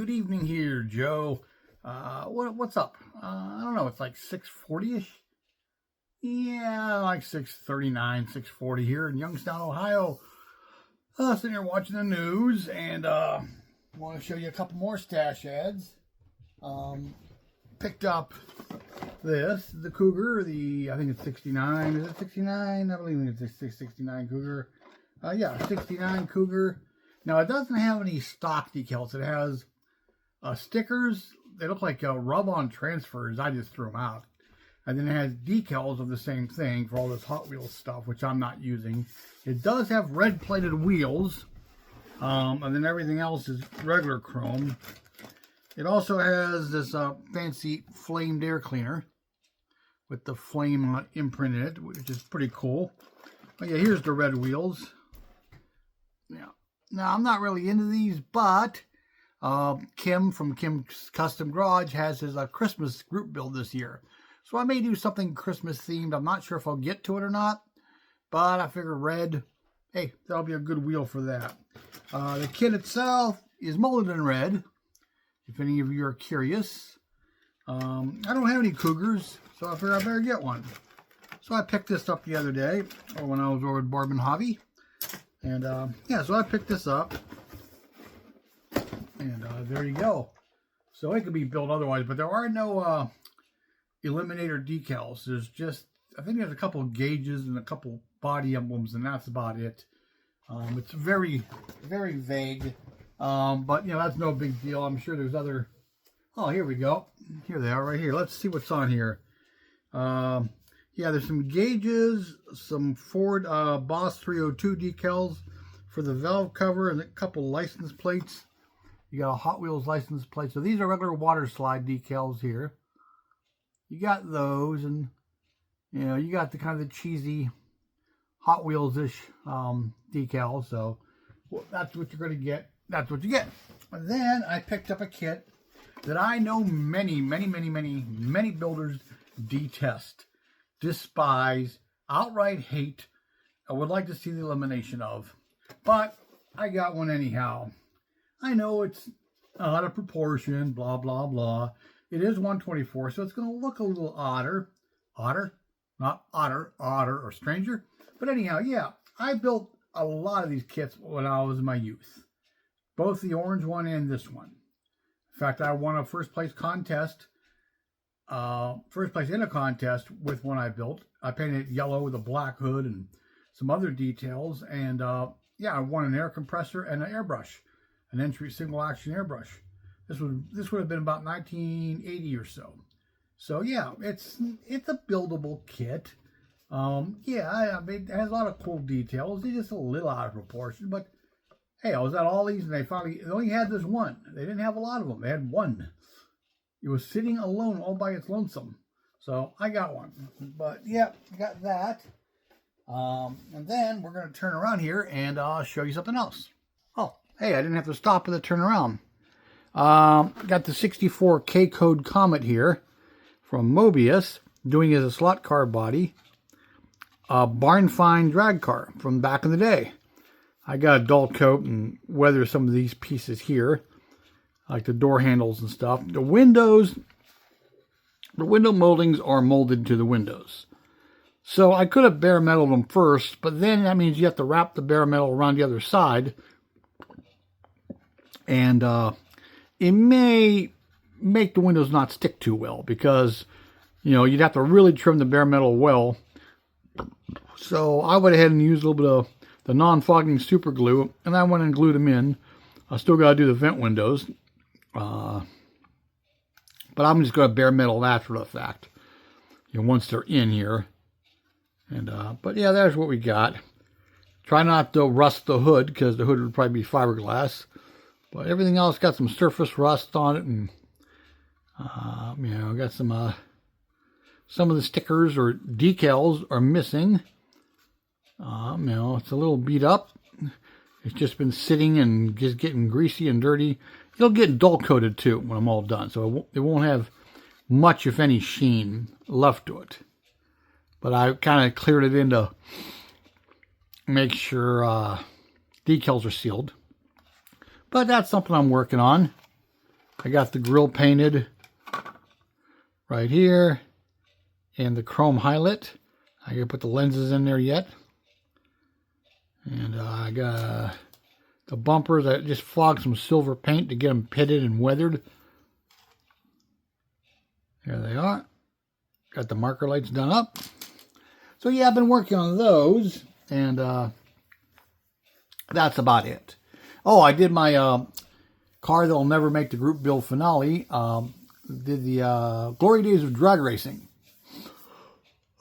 good evening here, Joe. What's up? I don't know, it's like 6:40-ish? Yeah, like 6:39, 6:40 here in Youngstown, Ohio. Sitting here watching the news, and want to show you a couple more stash ads. Picked up the Cougar, I think it's 69. Is it 69? I believe it's a 69 Cougar. Yeah, 69 Cougar. Now, it doesn't have any stock decals. It has stickers. They look like rub-on transfers. I just threw them out. And then it has decals of the same thing for all this Hot Wheels stuff, which I'm not using. It does have red-plated wheels. And then everything else is regular chrome. It also has this fancy flamed air cleaner with the flame imprint in it, which is pretty cool. But yeah, here's the red wheels. Yeah. Now, I'm not really into these, but Kim from Kim's Custom Garage has his Christmas group build this year. So I may do something Christmas themed. I'm not sure if I'll get to it or not, but I figure red, hey, that'll be a good wheel for that. The kit itself is molded in red, if any of you are curious. I don't have any Cougars, so I figured I better get one. So I picked this up the other day, or when I was over at Bourbon Hobby. And yeah, so I picked this up, and there you go. So it could be built otherwise, but there are no Eliminator decals. There's just, I think there's a couple of gauges and a couple body emblems, and that's about it. It's very, very vague, but you know, that's no big deal. I'm sure there's other, oh, here we go. Here they are right here. Let's see what's on here. Yeah, there's some gauges, some Ford Boss 302 decals for the valve cover, and a couple license plates. You got a Hot Wheels license plate. So these are regular water slide decals here. You got those, and you know, you got the kind of the cheesy Hot Wheels-ish decals. So well, that's what you're going to get. That's what you get. And then I picked up a kit that I know many builders detest, despise, outright hate, I would like to see the elimination of. But I got one anyhow. I know it's out of proportion, blah, blah, blah. It is 124, so it's going to look a little odder. Otter? Not otter, otter, or stranger. But anyhow, yeah, I built a lot of these kits when I was in my youth. Both the orange one and this one. In fact, I won a first place contest. First place in a contest with one I built. I painted it yellow with a black hood and some other details. And yeah, I won an air compressor and an airbrush. An entry single action airbrush. This would have been about 1980 or so. So yeah, it's a buildable kit. Yeah, I mean, it has a lot of cool details. It's just a little out of proportion, but hey, I was at all these and they only had this one. They didn't have a lot of them. They had one. It was sitting alone all by its lonesome. So I got one. But yeah, got that. And then we're going to turn around here and show you something else. Oh, hey, I didn't have to stop with the turn around. Got the 64K code Comet here from Mobius, doing as a slot car body. Barn find drag car from back in the day. I got a dull coat and weather some of these pieces here, like the door handles and stuff. The window moldings are molded to the windows. So I could have bare metaled them first, but then that means you have to wrap the bare metal around the other side. And it may make the windows not stick too well because, you know, you'd have to really trim the bare metal well. So I went ahead and used a little bit of the non-fogging super glue, and I went and glued them in. I still got to do the vent windows. But I'm just going to bare metal after the fact, you know, once they're in here. And but yeah, there's what we got. Try not to rust the hood because the hood would probably be fiberglass. But everything else got some surface rust on it, and you know, got some of the stickers or decals are missing. You know, it's a little beat up. It's just been sitting and just getting greasy and dirty. It'll get dull coated too when I'm all done, so it won't have much, if any, sheen left to it. But I kind of cleared it in to make sure decals are sealed. But that's something I'm working on. I got the grill painted right here and the chrome highlight. I gotta put the lenses in there yet. And I got the bumpers. I just flogged some silver paint to get them pitted and weathered. There they are. Got the marker lights done up. So yeah, I've been working on those, and that's about it. Oh, I did my car that'll never make the group build finale. Did the Glory Days of Drag Racing.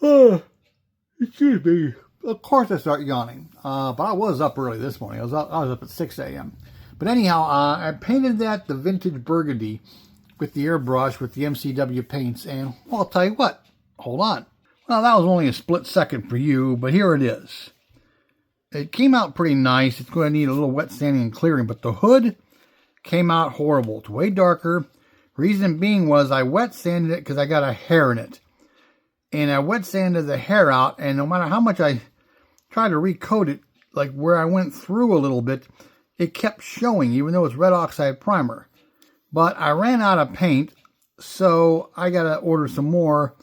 Excuse me. Of course I start yawning. But I was up early this morning. I was up at 6 a.m. But anyhow, I painted that the vintage burgundy with the airbrush with the MCW paints. And well, I'll tell you what. Hold on. Well, that was only a split second for you, but here it is. It came out pretty nice. It's going to need a little wet sanding and clearing, but the hood came out horrible. It's way darker. Reason being was I wet sanded it because I got a hair in it. And I wet sanded the hair out, and no matter how much I tried to recoat it, like where I went through a little bit, it kept showing, even though it's red oxide primer. But I ran out of paint, so I got to order some more.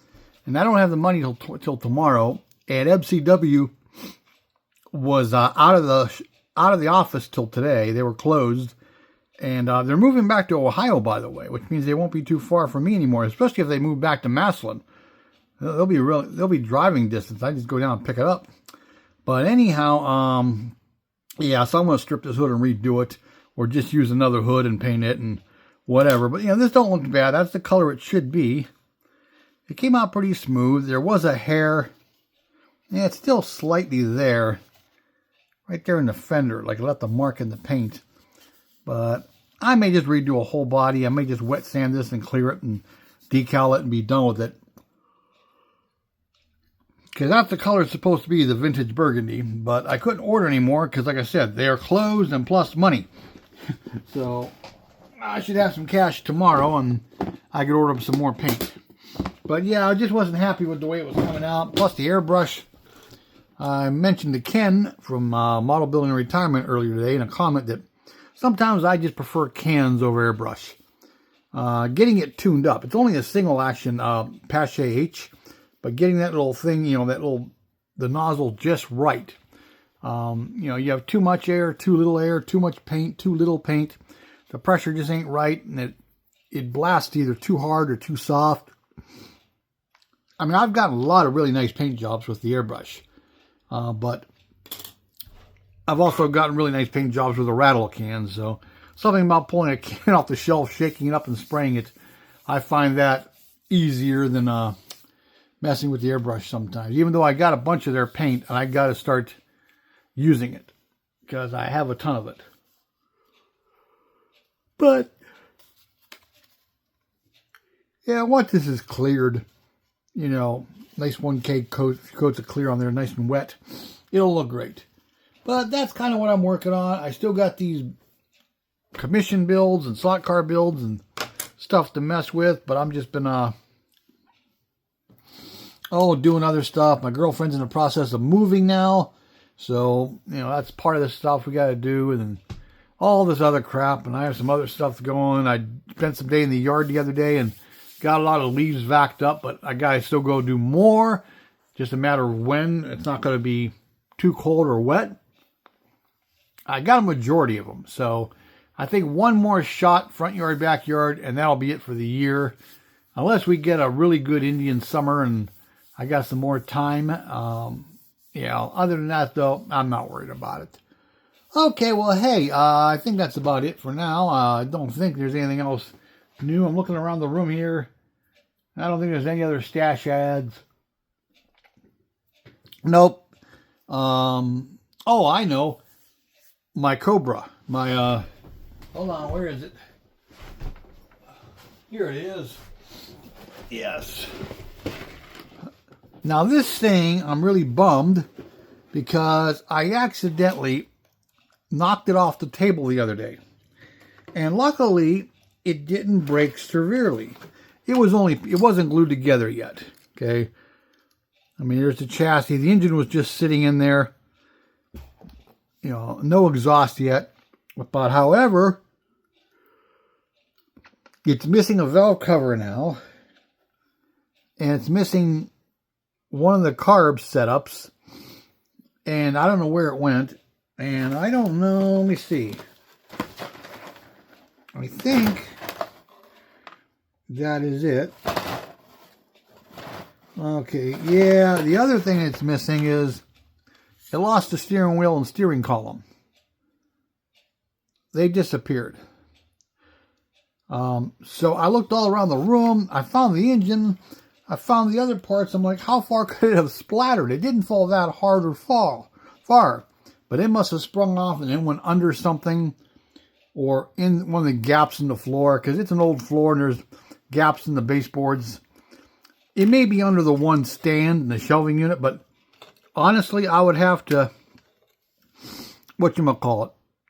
And I don't have the money till tomorrow. And MCW was out of the office till today. They were closed, and they're moving back to Ohio, by the way, which means they won't be too far from me anymore. Especially if they move back to Massillon, they'll be driving distance. I just go down and pick it up. But anyhow, yeah. So I'm gonna strip this hood and redo it, or just use another hood and paint it and whatever. But this don't look bad. That's the color it should be. It came out pretty smooth. There was a hair. Yeah, it's still slightly there. Right there in the fender. Like I left the mark in the paint. But I may just redo a whole body. I may just wet sand this and clear it and decal it and be done with it. Because that's the color it's supposed to be, the vintage burgundy. But I couldn't order anymore because, like I said, they are closed and plus money. So I should have some cash tomorrow and I could order some more paint. But yeah, I just wasn't happy with the way it was coming out. Plus the airbrush. I mentioned to Ken from Model Building and Retirement earlier today in a comment that sometimes I just prefer cans over airbrush. Getting it tuned up. It's only a single action Pache H. But getting that little thing, the nozzle just right. You have too much air, too little air, too much paint, too little paint. The pressure just ain't right, and it blasts either too hard or too soft. I mean, I've gotten a lot of really nice paint jobs with the airbrush. But I've also gotten really nice paint jobs with a rattle can. So something about pulling a can off the shelf, shaking it up and spraying it, I find that easier than messing with the airbrush sometimes. Even though I got a bunch of their paint and I got to start using it because I have a ton of it. But yeah, once this is cleared, nice 1K coats of clear on there, nice and wet, it'll look great. But that's kind of what I'm working on. I still got these commission builds and slot car builds and stuff to mess with, but I'm just been doing other stuff. My girlfriend's in the process of moving now, so that's part of the stuff we got to do, and then all this other crap. And I have some other stuff going. I spent some day in the yard the other day and got a lot of leaves vacked up, but I got to still go do more. Just a matter of when. It's not going to be too cold or wet. I got a majority of them, so I think one more shot, front yard, backyard, and that'll be it for the year. Unless we get a really good Indian summer and I got some more time. Other than that, though, I'm not worried about it. Okay, well, hey, I think that's about it for now. I don't think there's anything else new. I'm looking around the room here. I don't think there's any other stash ads. Nope. I know. My Cobra. My, hold on, where is it? Here it is. Yes. Now this thing, I'm really bummed because I accidentally knocked it off the table the other day. And luckily, it didn't break severely. It wasn't glued together yet, okay? I mean, there's the chassis. The engine was just sitting in there. No exhaust yet. But however, It's missing a valve cover now. And it's missing one of the carb setups. And I don't know where it went. And I don't know. Let me see. I think that is it. Okay, yeah, the other thing it's missing is it lost the steering wheel and steering column. They disappeared. So I looked all around the room. I found the engine. I found the other parts. I'm like, how far could it have splattered? It didn't fall that hard or far. But it must have sprung off and then went under something or in one of the gaps in the floor, because it's an old floor and there's gaps in the baseboards. It may be under the one stand in the shelving unit, but honestly, I would have to,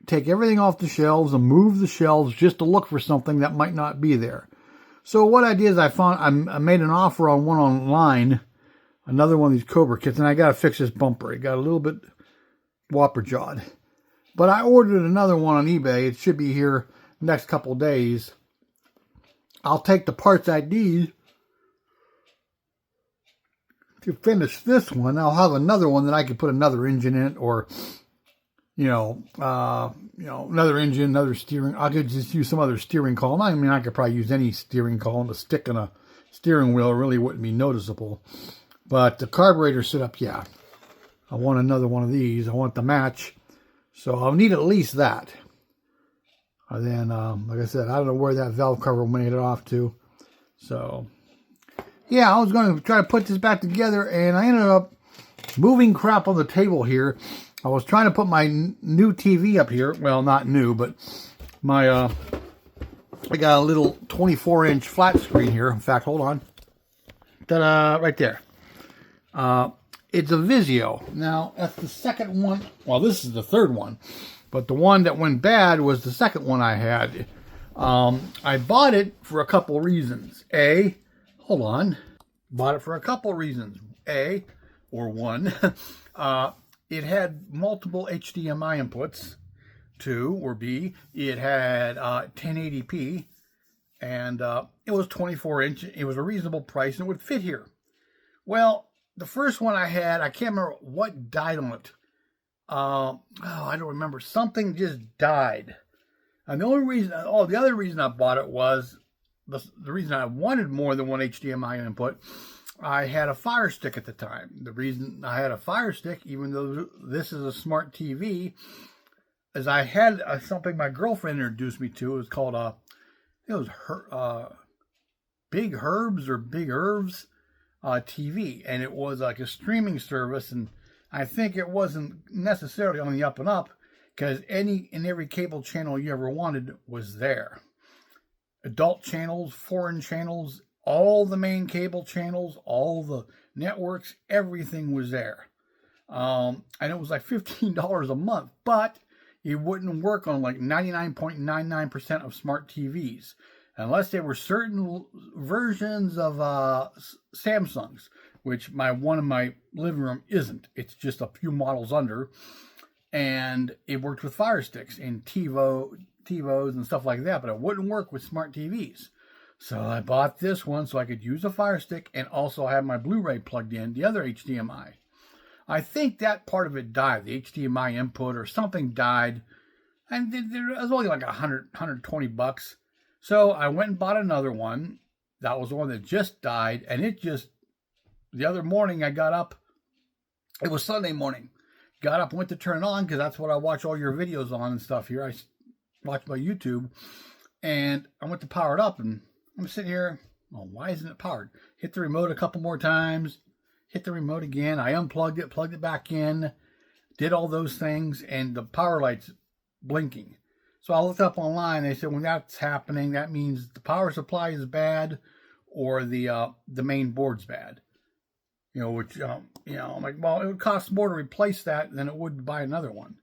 take everything off the shelves and move the shelves just to look for something that might not be there. So what I did is I made an offer on one online, another one of these Cobra kits, and I got to fix this bumper. It got a little bit whopper-jawed. But I ordered another one on eBay. It should be here next couple days. I'll take the parts I need to finish this one. I'll have another one that I could put another engine in, or another engine, another steering. I could just use some other steering column. I mean, I could probably use any steering column. A stick in a steering wheel really wouldn't be noticeable. But the carburetor setup, yeah. I want another one of these. I want the match. So I'll need at least that. And then, like I said, I don't know where that valve cover made it off to. So, yeah, I was going to try to put this back together, and I ended up moving crap on the table here. I was trying to put my new TV up here. Well, not new, but my, I got a little 24-inch flat screen here. In fact, hold on. Ta-da, right there. It's a Vizio. Now, that's the second one. Well, this is the third one. But the one that went bad was the second one I had. I bought it for a couple reasons. Hold on. Bought it for a couple reasons. One, it had multiple HDMI inputs. 2, or B, it had 1080p. And it was 24-inch. It was a reasonable price, and it would fit here. Well, the first one I had, I can't remember what died on it. I don't remember. Something just died. And the other reason I bought it was, the reason I wanted more than one HDMI input, I had a Fire Stick at the time. The reason I had a Fire Stick, even though this is a smart TV, is I had something my girlfriend introduced me to. It was called, Big Herbs or Big Herbs TV, and it was like a streaming service, and I think it wasn't necessarily on the up and up, because any and every cable channel you ever wanted was there. Adult channels, foreign channels, all the main cable channels, all the networks, everything was there. And it was like $15 a month, but it wouldn't work on like 99.99% of smart TVs. Unless they were certain versions of Samsungs, which one in my living room isn't. It's just a few models under. And it worked with Fire Sticks and TiVos and stuff like that, but it wouldn't work with smart TVs. So I bought this one so I could use a Fire Stick and also have my Blu-ray plugged in, the other HDMI. I think that part of it died, the HDMI input or something died. And it was only like $120. So I went and bought another one. That was the one that just died. And the other morning I got up. It was Sunday morning. Got up, went to turn it on because that's what I watch all your videos on and stuff here. I watch my YouTube. And I went to power it up. And I'm sitting here. Oh, why isn't it powered? Hit the remote a couple more times. Hit the remote again. I unplugged it, plugged it back in. Did all those things. And the power light's blinking. So I looked up online. They said when that's happening, that means the power supply is bad, or the main board's bad. I'm like, well, it would cost more to replace that than it would to buy another one.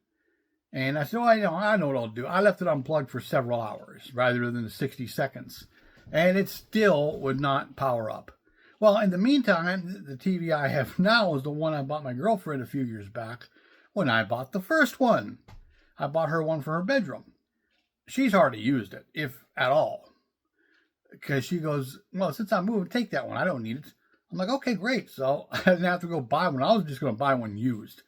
And I said, oh, I know what I'll do. I left it unplugged for several hours rather than the 60 seconds, and it still would not power up. Well, in the meantime, the TV I have now is the one I bought my girlfriend a few years back when I bought the first one. I bought her one for her bedroom. She's hardly used it, if at all. because she goes, well, since I'm moving, take that one. I don't need it. I'm like, okay, great. So I didn't have to go buy one. I was just going to buy one used.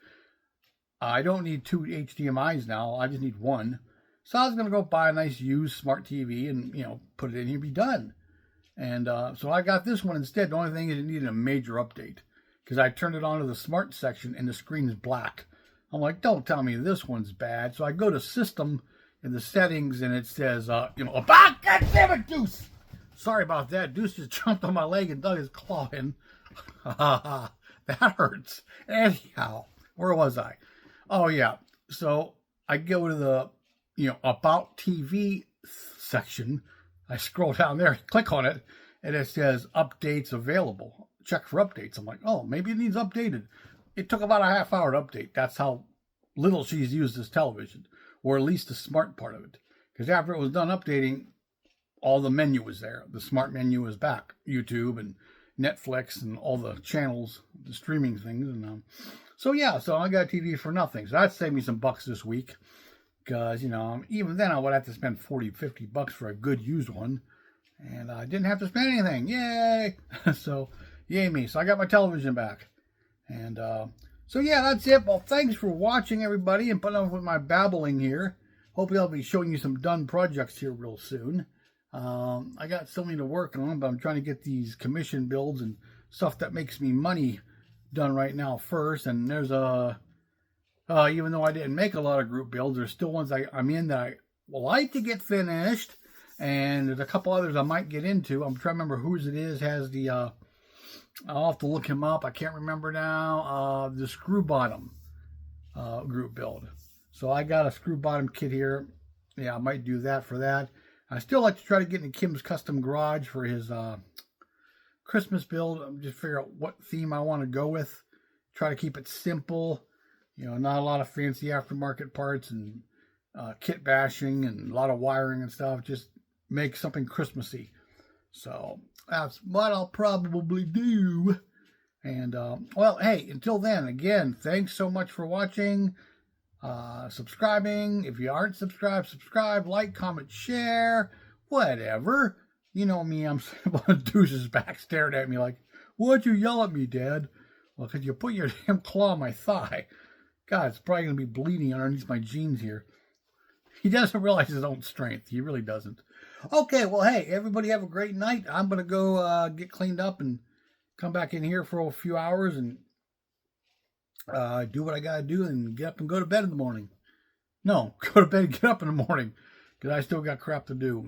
I don't need 2 HDMIs now. I just need one. So I was going to go buy a nice used smart TV and, put it in here and be done. And so I got this one instead. The only thing is it needed a major update because I turned it on to the smart section and the screen is black. I'm like, don't tell me this one's bad. So I go to system in the settings and it says, God damn it, Deuce. Sorry about that. Deuce just jumped on my leg and dug his claw in. That hurts. Anyhow, where was I? Oh, yeah. So I go to the, About TV section. I scroll down there, click on it, and it says updates available. Check for updates. I'm like, oh, maybe it needs updated. It took about a half hour to update. That's how little she's used this television, or at least the smart part of it. Because after it was done updating, all the menu was there. The smart menu was back. YouTube and Netflix and all the channels, the streaming things. And so I got a TV for nothing. So that saved me some bucks this week. Because, even then I would have to spend $40-$50 for a good used one. And I didn't have to spend anything. Yay! So, yay me. So I got my television back. And, that's it. Well, thanks for watching, everybody, and putting up with my babbling here. Hopefully I'll be showing you some done projects here real soon. I got so many to work on, but I'm trying to get these commission builds and stuff that makes me money done right now first. And there's even though I didn't make a lot of group builds, there's still ones I'm in that I would like to get finished. And there's a couple others I might get into. I'm trying to remember whose it is. Has the, I'll have to look him up. I can't remember now. The screw bottom group build. So I got a screw bottom kit here. Yeah, I might do that for that. I still like to try to get into Kim's Custom Garage for his Christmas build. I'm just figure out what theme I want to go with. Try to keep it simple. Not a lot of fancy aftermarket parts and kit bashing and a lot of wiring and stuff. Just make something Christmassy. So that's what I'll probably do. And, hey, until then, again, thanks so much for watching. Subscribing. If you aren't subscribed, subscribe, like, comment, share, whatever. You know me, I'm sitting on Deuce's back staring at me like, why'd you yell at me, Dad? Well, because you put your damn claw on my thigh. God, it's probably going to be bleeding underneath my jeans here. He doesn't realize his own strength. He really doesn't. Okay, well, hey, everybody have a great night. I'm going to go get cleaned up and come back in here for a few hours and do what I got to do and get up and go to bed in the morning. No, go to bed and get up in the morning because I still got crap to do,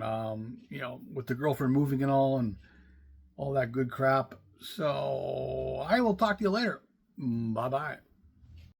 with the girlfriend moving and all that good crap. So I will talk to you later. Bye-bye.